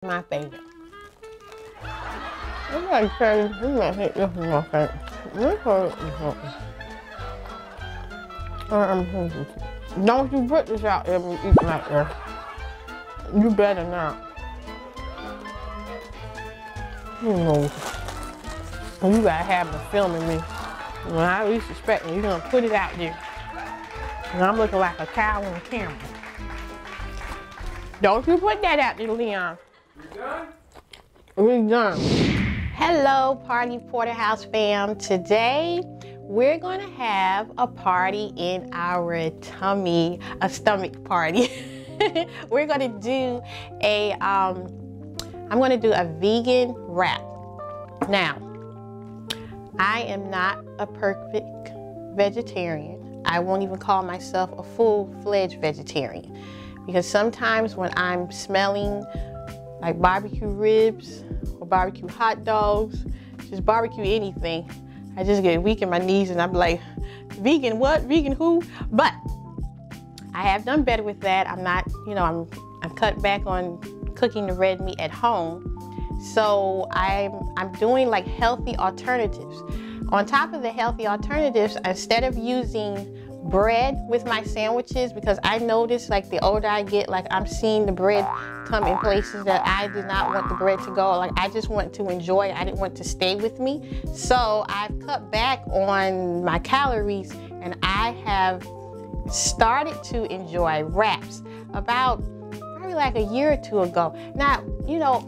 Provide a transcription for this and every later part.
My favorite. I'm gonna say this might hit this one my favorite. Don't you put this out there and eat like this. You better not. You know, you gotta have been filming me. When I least expect you're gonna put it out there. And I'm looking like a cow on camera. Don't you put that out there, Leon. You done? We're done. Hello, Party Porterhouse fam. Today, we're gonna have a party in our tummy, a stomach party. We're gonna do a, I'm gonna do a vegan wrap. Now, I am not a perfect vegetarian. I won't even call myself a full-fledged vegetarian because sometimes when I'm smelling like barbecue ribs or barbecue hot dogs, just barbecue anything, I just get weak in my knees and I'm like, vegan what? Vegan who? But I have done better with that. I'm not, you know, I'm cut back on cooking the red meat at home. So I'm doing like healthy alternatives. On top of the healthy alternatives, instead of using bread with my sandwiches, because I notice like the older I get, like I'm seeing the bread come in places that I did not want the bread to go. Like I just want to enjoy it. I didn't want to stay with me. So I've cut back on my calories and I have started to enjoy wraps about probably like a year or two ago. Now, you know,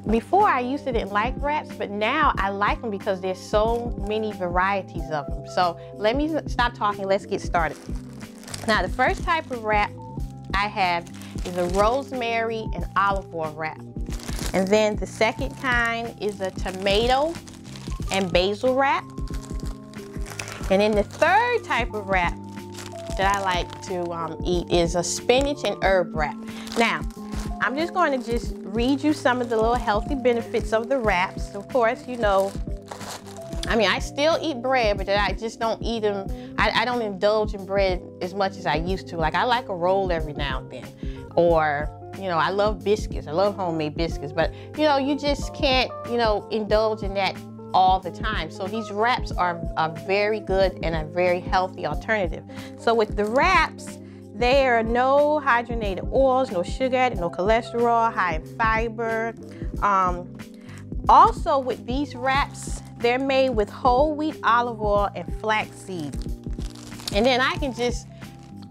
before I used to didn't like wraps, but now I like them because there's so many varieties of them. So let me stop talking, let's get started. Now the first type of wrap I have is a rosemary and olive oil wrap. And then the second kind is a tomato and basil wrap. And then the third type of wrap that I like to eat is a spinach and herb wrap. Now, I'm just going to just read you some of the little healthy benefits of the wraps. Of course, you know, I mean, I still eat bread, but I just don't eat them. I don't indulge in bread as much as I used to. Like, I like a roll every now and then. Or, you know, I love biscuits. I love homemade biscuits. But, you know, you just can't, you know, indulge in that all the time. So these wraps are very good and a very healthy alternative. So with the wraps, there are no hydrogenated oils, no sugar added, no cholesterol, high in fiber. Also with these wraps, they're made with whole wheat olive oil and flaxseed. And then I can just,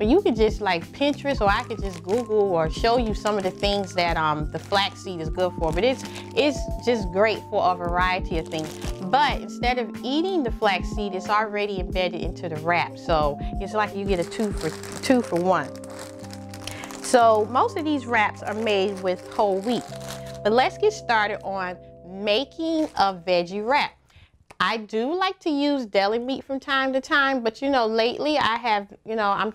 you could just like Pinterest, or I could just Google or show you some of the things that the flaxseed is good for. But it's just great for a variety of things. But instead of eating the flaxseed, it's already embedded into the wrap. So it's like you get a two for one. So most of these wraps are made with whole wheat. But let's get started on making a veggie wrap. I do like to use deli meat from time to time, but you know, lately I have, you know, I'm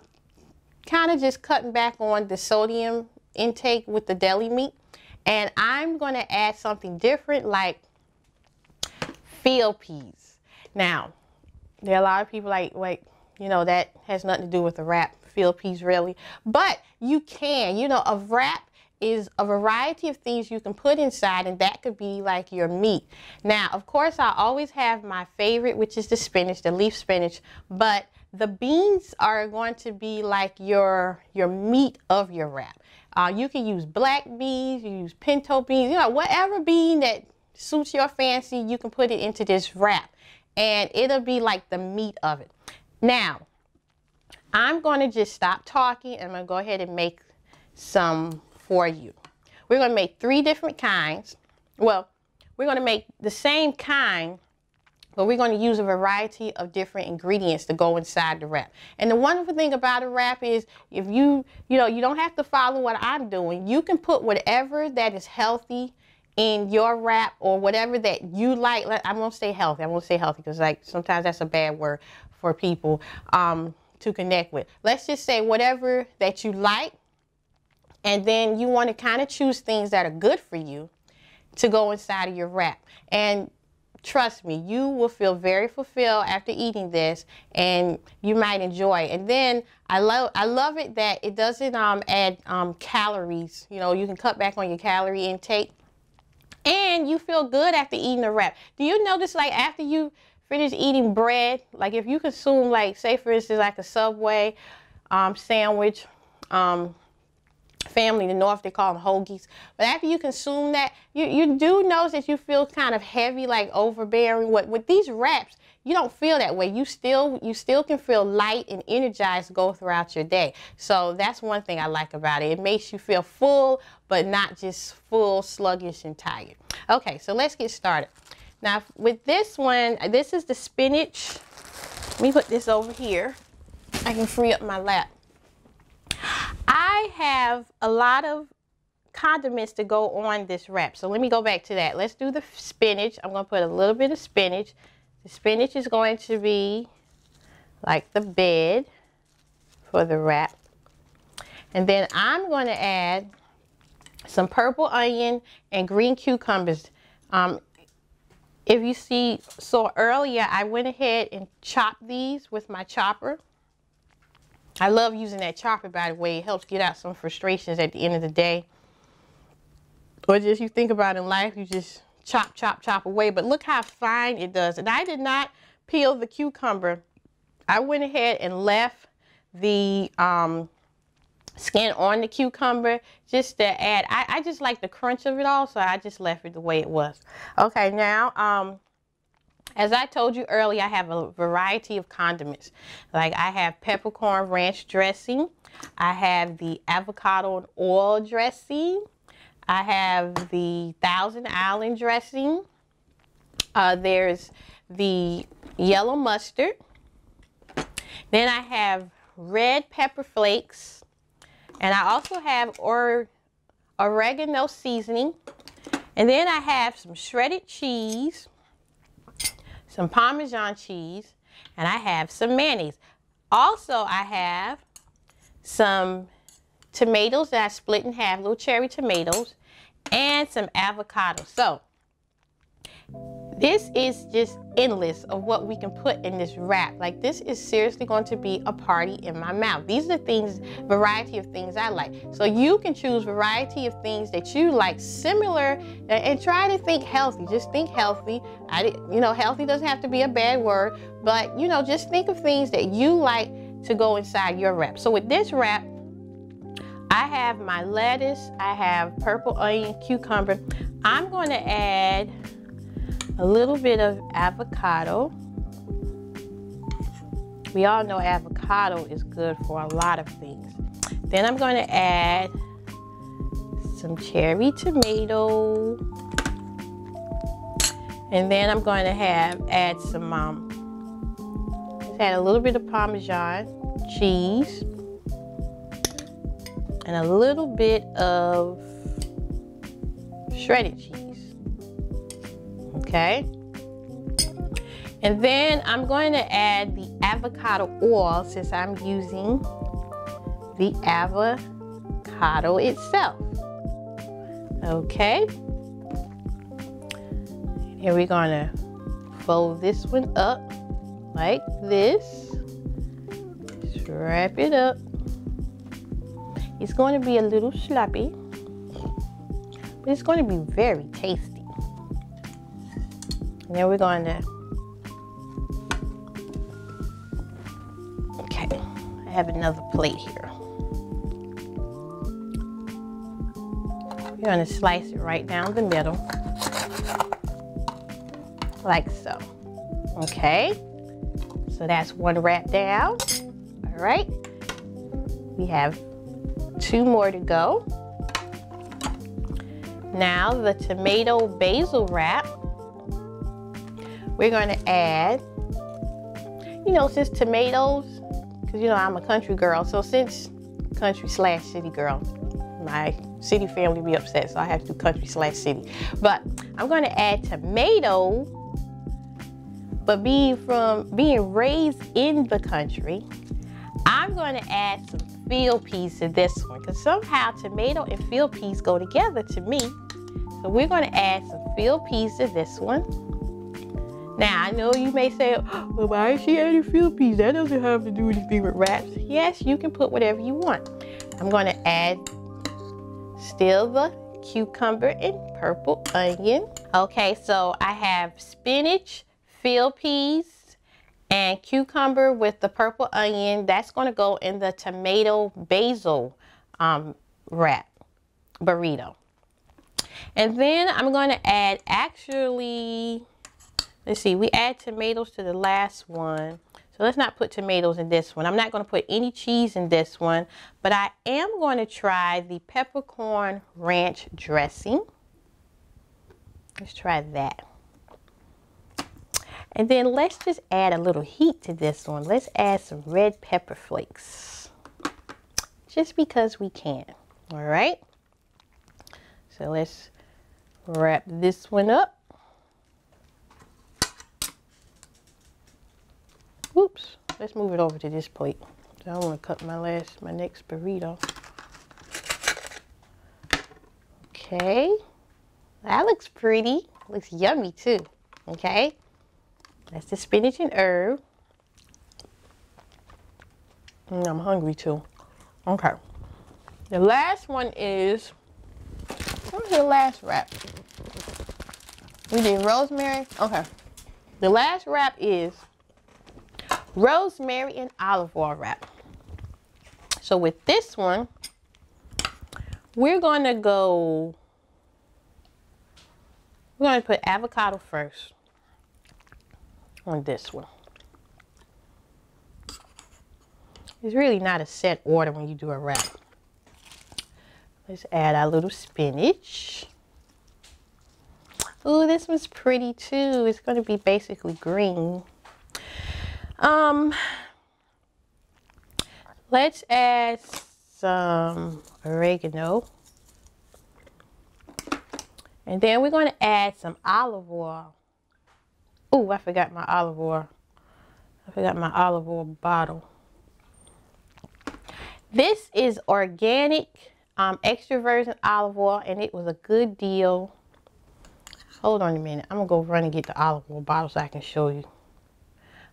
kind of just cutting back on the sodium intake with the deli meat. And I'm going to add something different like field peas. Now, there are a lot of people like, wait, you know, that has nothing to do with the wrap, field peas really. But you can, you know, a wrap is a variety of things you can put inside, and that could be like your meat. Now, of course, I always have my favorite, which is the spinach, the leaf spinach, but the beans are going to be like your meat of your wrap. You can use black beans, you use pinto beans, you know, whatever bean that suits your fancy, you can put it into this wrap and it'll be like the meat of it. Now, I'm going to just stop talking and I'm going to go ahead and make some for you. We're going to make 3 different kinds. Well, we're going to make the same kind, but we're going to use a variety of different ingredients to go inside the wrap. And the wonderful thing about a wrap is if you know, you don't have to follow what I'm doing. You can put whatever that is healthy in your wrap or whatever that you like. I won't say healthy. I won't say healthy because like sometimes that's a bad word for people to connect with. Let's just say whatever that you like. And then you want to kind of choose things that are good for you to go inside of your wrap. And trust me, you will feel very fulfilled after eating this, and you might enjoy it. And then I love it that it doesn't add calories. You know, you can cut back on your calorie intake, and you feel good after eating a wrap. Do you notice, like, after you finish eating bread, like if you consume, like, say for instance, like a Subway sandwich, family in the north, they call them hoagies, but after you consume that, you do notice that you feel kind of heavy, like overbearing. With these wraps, you don't feel that way. You still can feel light and energized to go throughout your day. So that's one thing I like about it. It makes you feel full, but not just full, sluggish, and tired. Okay, so let's get started. Now with this one, this is the spinach. Let me put this over here. I can free up my lap. I have a lot of condiments to go on this wrap. So let me go back to that. Let's do the spinach. I'm going to put a little bit of spinach. The spinach is going to be like the bed for the wrap. And then I'm going to add some purple onion and green cucumbers. If you saw earlier, I went ahead and chopped these with my chopper. I love using that chopper, by the way. It helps get out some frustrations at the end of the day. Or just you think about in life, you just chop, chop, chop away. But look how fine it does. And I did not peel the cucumber. I went ahead and left the skin on the cucumber just to add. I just like the crunch of it all, so I just left it the way it was. Okay, now as I told you earlier, I have a variety of condiments. Like I have peppercorn ranch dressing. I have the avocado and oil dressing. I have the Thousand Island dressing. There's the yellow mustard. Then I have red pepper flakes. And I also have oregano seasoning. And then I have some shredded cheese, some Parmesan cheese, and I have some mayonnaise. Also, I have some tomatoes that I split in half, little cherry tomatoes, and some avocado. So this is just endless of what we can put in this wrap. Like, this is seriously going to be a party in my mouth. These are things, variety of things I like. So you can choose variety of things that you like, similar, and try to think healthy. Just think healthy. You know, healthy doesn't have to be a bad word, but you know, just think of things that you like to go inside your wrap. So with this wrap, I have my lettuce, I have purple onion, cucumber. I'm going to add a little bit of avocado. We all know avocado is good for a lot of things. Then I'm going to add some cherry tomato. And then I'm going to add some, add a little bit of Parmesan cheese. And a little bit of shredded cheese. Okay, and then I'm going to add the avocado oil, since I'm using the avocado itself. Okay, and we're going to fold this one up like this. Just wrap it up. It's going to be a little sloppy, but it's going to be very tasty. And then we're going to, okay, I have another plate here. We're going to slice it right down the middle, like so. Okay, so that's one wrap down. All right, we have 2 more to go. Now the tomato basil wrap. We're going to add, you know, since tomatoes, because, you know, I'm a country girl. So since country/city girl, my city family be upset. So I have to do country/city. But I'm going to add tomato, but being raised in the country, I'm going to add some field peas to this one. Because somehow tomato and field peas go together to me. So we're going to add some field peas to this one. Now, I know you may say, well, why is she adding field peas? That doesn't have to do anything with wraps. Yes, you can put whatever you want. I'm going to add still the cucumber and purple onion. Okay, so I have spinach, field peas, and cucumber with the purple onion. That's going to go in the tomato basil wrap burrito. And then I'm going to add, actually, let's see, we add tomatoes to the last one. So let's not put tomatoes in this one. I'm not going to put any cheese in this one, but I am going to try the peppercorn ranch dressing. Let's try that. And then let's just add a little heat to this one. Let's add some red pepper flakes. Just because we can. All right. So let's wrap this one up. Oops, let's move it over to this plate. So I want to cut my next burrito. Okay, that looks pretty. Looks yummy too. Okay, that's the spinach and herb. I'm hungry too. Okay, the last one is, what's the last wrap? We did rosemary. Okay, the last wrap is rosemary and olive oil wrap. So with this one, we're going to put avocado first on this one. It's really not a set order when you do a wrap. Let's add our little spinach. Ooh, this one's pretty too. It's going to be basically green. Let's add some oregano. And then we're going to add some olive oil. Oh, I forgot my olive oil. I forgot my olive oil bottle. This is organic extra virgin olive oil, and it was a good deal. Hold on a minute. I'm going to go run and get the olive oil bottle so I can show you.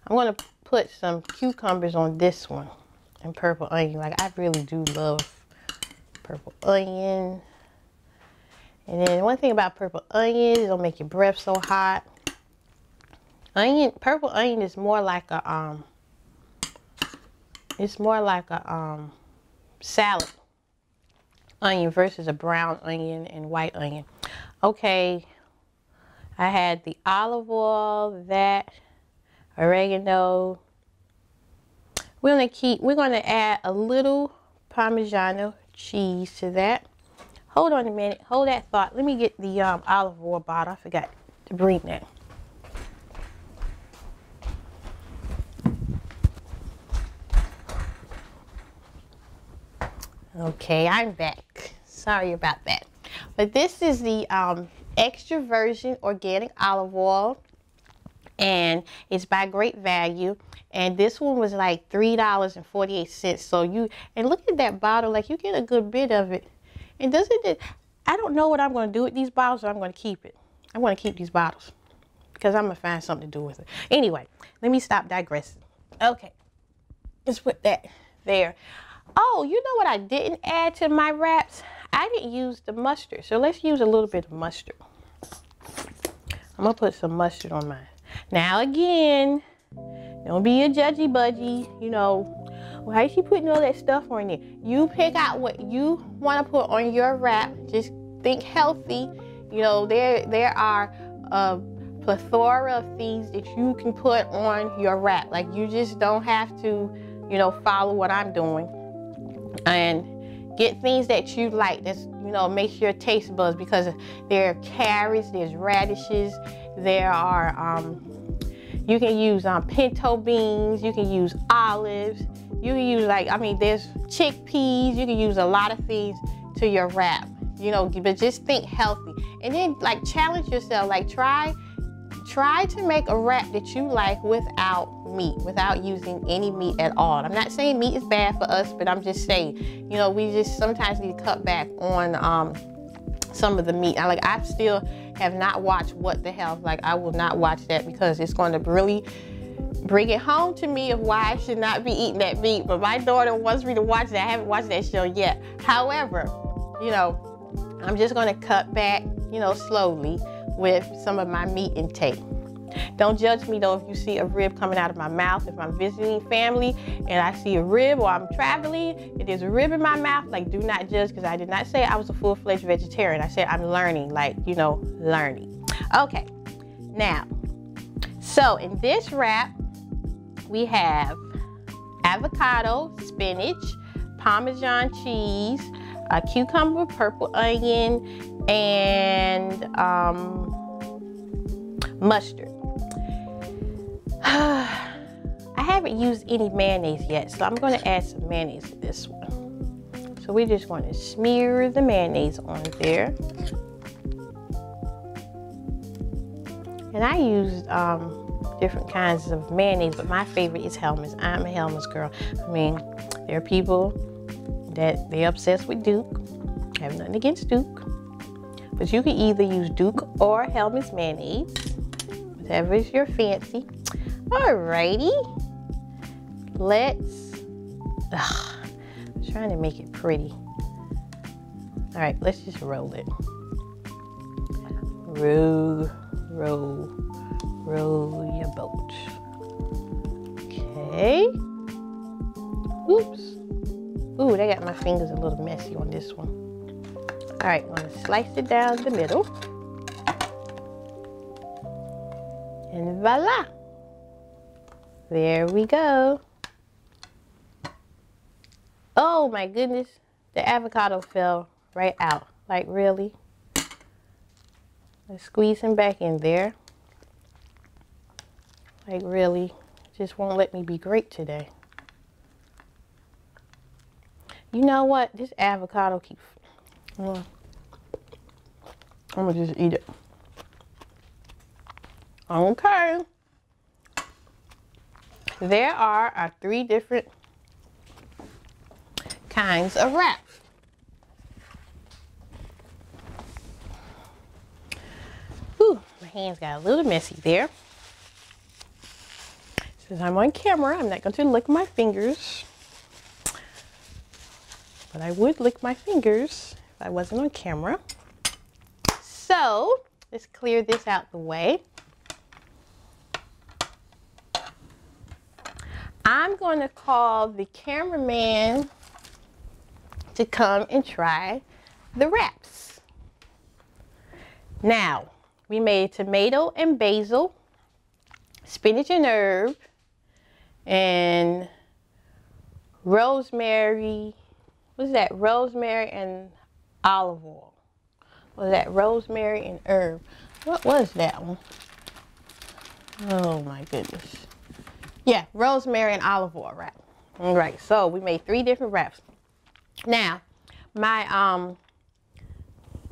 I'm going to put some cucumbers on this one and purple onion. Like, I really do love purple onion. And then one thing about purple onion, it'll make your breath so hot. Purple onion is more like a salad onion versus a brown onion and white onion. Okay, I had the olive oil, that oregano. We're going to add a little Parmesan cheese to that. Hold on a minute. Hold that thought. Let me get the olive oil bottle. I forgot to bring that. Okay, I'm back. Sorry about that. But this is the extra virgin organic olive oil, and it's by Great Value. And this one was like $3.48. So and look at that bottle, like you get a good bit of it. And I don't know what I'm going to do with these bottles, so I'm going to keep it. I'm going to keep these bottles because I'm going to find something to do with it. Anyway, let me stop digressing. Okay, let's put that there. Oh, you know what I didn't add to my wraps? I didn't use the mustard. So let's use a little bit of mustard. I'm going to put some mustard on mine. Now again, don't be a judgy budgy, you know. Why is she putting all that stuff on there? You pick out what you want to put on your wrap. Just think healthy. You know, there are a plethora of things that you can put on your wrap. Like, you just don't have to, you know, follow what I'm doing. And get things that you like. That's, you know, makes your taste buds, because there are carrots, there's radishes, there are you can use pinto beans, you can use olives, you can use, like, I mean, there's chickpeas. You can use a lot of things to your wrap, you know, but just think healthy. And then, like, challenge yourself. Like, try to make a wrap that you like without meat, without using any meat at all. I'm not saying meat is bad for us, but I'm just saying, you know, we just sometimes need to cut back on some of the meat. I still have not watched What the Health. Like, I will not watch that because it's going to really bring it home to me of why I should not be eating that meat. But my daughter wants me to watch that. I haven't watched that show yet. However, you know, I'm just going to cut back, you know, slowly with some of my meat intake. Don't judge me though if you see a rib coming out of my mouth. If I'm visiting family and I see a rib, or I'm traveling and there's a rib in my mouth, like, do not judge, because I did not say I was a full-fledged vegetarian. I said I'm learning, like, you know, learning. Okay, now, so in this wrap, we have avocado, spinach, Parmesan cheese, a cucumber, purple onion, and mustard. I haven't used any mayonnaise yet, so I'm going to add some mayonnaise to this one. So we're just going to smear the mayonnaise on there. And I used different kinds of mayonnaise, but my favorite is Hellmann's. I'm a Hellmann's girl. I mean, there are people that they're obsessed with Duke. I have nothing against Duke. But you can either use Duke or Hellmann's mayonnaise, whatever is your fancy. Alrighty, I'm trying to make it pretty. All right, let's just roll it. Roll your boat. Okay. Oops. Ooh, that got my fingers a little messy on this one. All right, I'm gonna slice it down the middle. And voila. There we go. Oh my goodness, the avocado fell right out. Like, really? Let's squeeze him back in there. Like, really? Just won't let me be great today. You know what? This avocado keeps... I'm gonna just eat it. Okay. There are our 3 different kinds of wraps. Whew, my hands got a little messy there. Since I'm on camera, I'm not going to lick my fingers. But I would lick my fingers if I wasn't on camera. So, let's clear this out the way. I'm going to call the cameraman to come and try the wraps. Now, we made tomato and basil, spinach and herb, and rosemary. What's that? Rosemary and olive oil. Was that rosemary and herb? What was that one? Oh my goodness. Yeah, rosemary and olive oil wrap. All right, so we made 3 different wraps. Now, my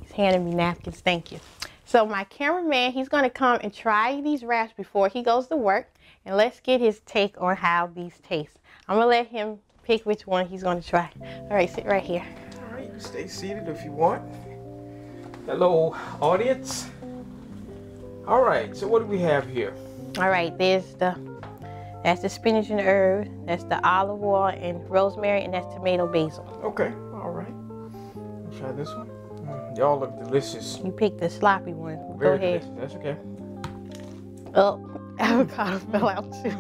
he's handing me napkins, thank you. So my cameraman, he's gonna come and try these wraps before he goes to work, and let's get his take on how these taste. I'm gonna let him pick which one he's gonna try. All right, sit right here. All right, you can stay seated if you want. Hello, audience. All right, so what do we have here? All right, that's the spinach and herb, that's the olive oil and rosemary, and that's tomato basil. Okay, all right. Let's try this one. Y'all look delicious. You picked the sloppy one. Very Go ahead. Delicious. That's okay. Oh, avocado fell out too.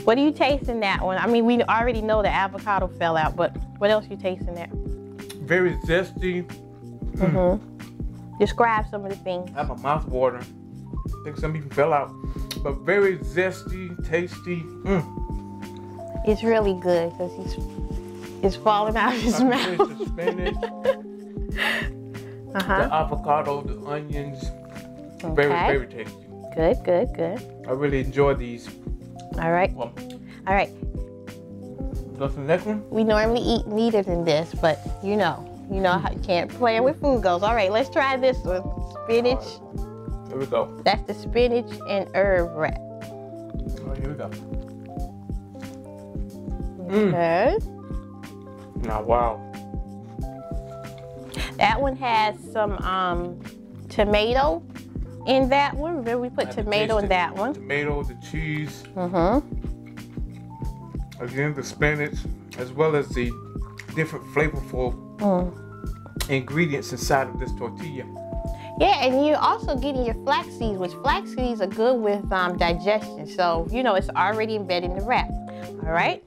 What do you taste in that one? I mean, we already know the avocado fell out, but what else you taste in that? Very zesty. Describe some of the things. I have my mouth watering. I think some even fell out. But very zesty, tasty. It's really good because it's falling out of his mouth. The spinach, the avocado, the onions. Okay. Very tasty. Good, good, good. I really enjoy these. All right. Well, all right. Go to the next one? We normally eat neater than this, but you know how you can't play with food goes. All right, let's try this one. Spinach. Right. Here we go. That's the spinach and herb wrap. All right, here we go. Okay. Now, wow. That one has some tomato in that one. Remember we put tomato in that one. Tomato, the cheese. Mm-hmm. Again, the spinach, as well as the different flavorful ingredients inside of this tortilla. Yeah, and you're also getting your flax seeds, which flax seeds are good with digestion. So, you know, it's already embedded in the wrap. All right.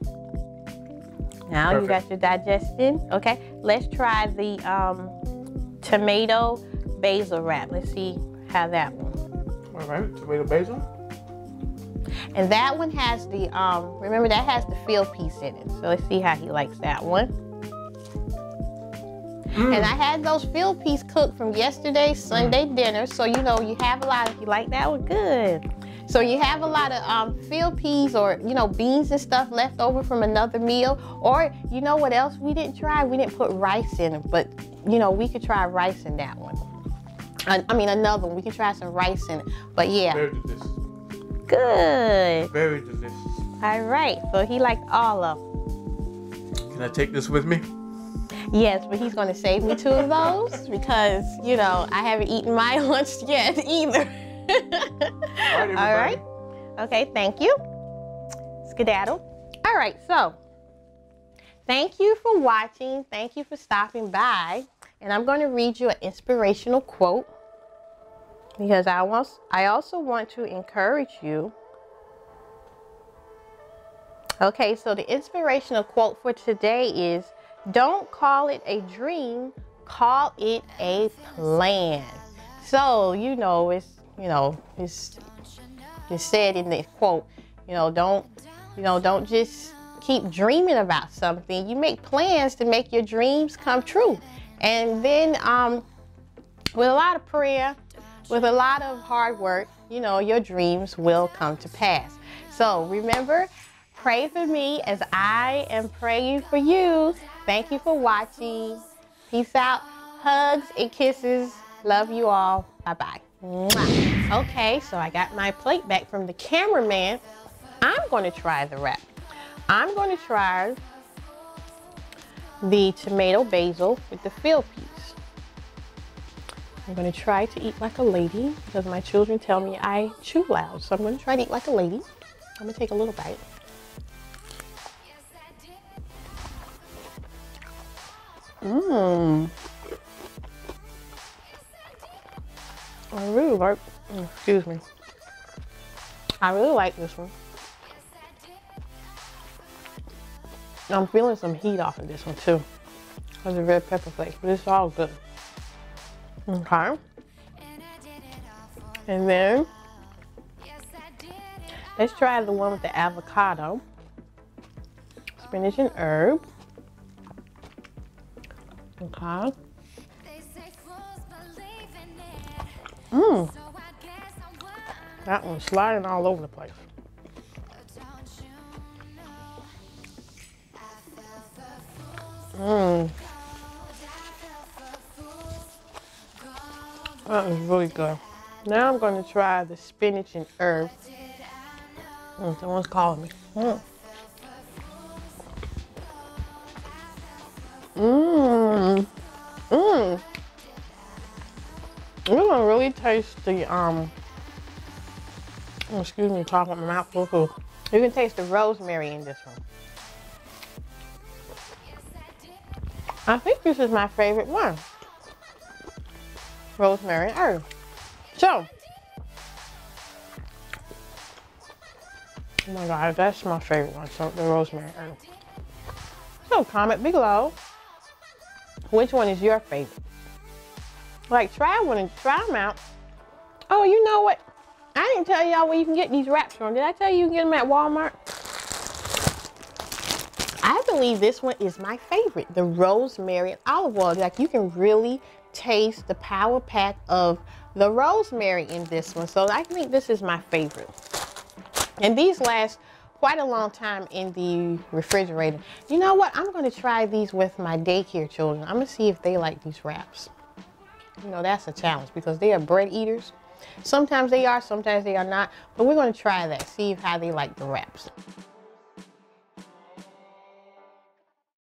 Now Perfect. You got your digestion. Okay, let's try the tomato basil wrap. Let's see how that one. All right, tomato basil. And that one has the, remember that has the field piece in it. So let's see how he likes that one. And I had those field piece cooked from yesterday's Sunday dinner. So, you know, you have a lot of, you like that one? Good. So you have a lot of field peas or, you know, beans and stuff left over from another meal. Or, you know what else we didn't try? We didn't put rice in it, but, you know, we could try rice in that one. I mean, another one. We can try some rice in it. But yeah. Very delicious. Good. Very delicious. All right. So he liked all of them. Can I take this with me? Yes, but he's going to save me 2 of those because, you know, I haven't eaten my lunch yet either. All right. Okay, thank you. Skedaddle. All right, so thank you for watching. Thank you for stopping by. And I'm going to read you an inspirational quote because I also want to encourage you. Okay, so the inspirational quote for today is, don't call it a dream, call it a plan. So, you know, it's said in the quote, don't just keep dreaming about something. You make plans to make your dreams come true. And then with a lot of prayer, with a lot of hard work, you know, your dreams will come to pass. So remember, pray for me as I am praying for you. Thank you for watching. Peace out. Hugs and kisses. Love you all. Bye-bye. Okay, so I got my plate back from the cameraman. I'm going to try the wrap. I'm going to try the tomato basil with the field piece. I'm going to try to eat like a lady because my children tell me I chew loud. So I'm going to try to eat like a lady. I'm going to take a little bite. I really like, excuse me. I really like this one. I'm feeling some heat off of this one too. Because of red pepper flakes, but it's all good. Okay. And then, let's try the one with the avocado, spinach and herb. Okay. That one's sliding all over the place. That is really good. Now I'm going to try the spinach and herb. Someone's calling me. You can really taste the excuse me, talking with my mouth full of food. You can taste the rosemary in this one. I think this is my favorite one. Rosemary and herb. So, oh my God, that's my favorite one. So the rosemary and herb. So comment below. Which one is your favorite? Like, try one and try them out. Oh, you know what? I didn't tell y'all where you can get these wraps from. Did I tell you can get them at Walmart? I believe this one is my favorite. The rosemary and olive oil. Like, you can really taste the power pack of the rosemary in this one. So I think this is my favorite. And these last quite a long time in the refrigerator. You know what? I'm going to try these with my daycare children. I'm going to see if they like these wraps. You know, that's a challenge because they are bread eaters. Sometimes they are, sometimes they are not. But we're going to try that, see how they like the wraps.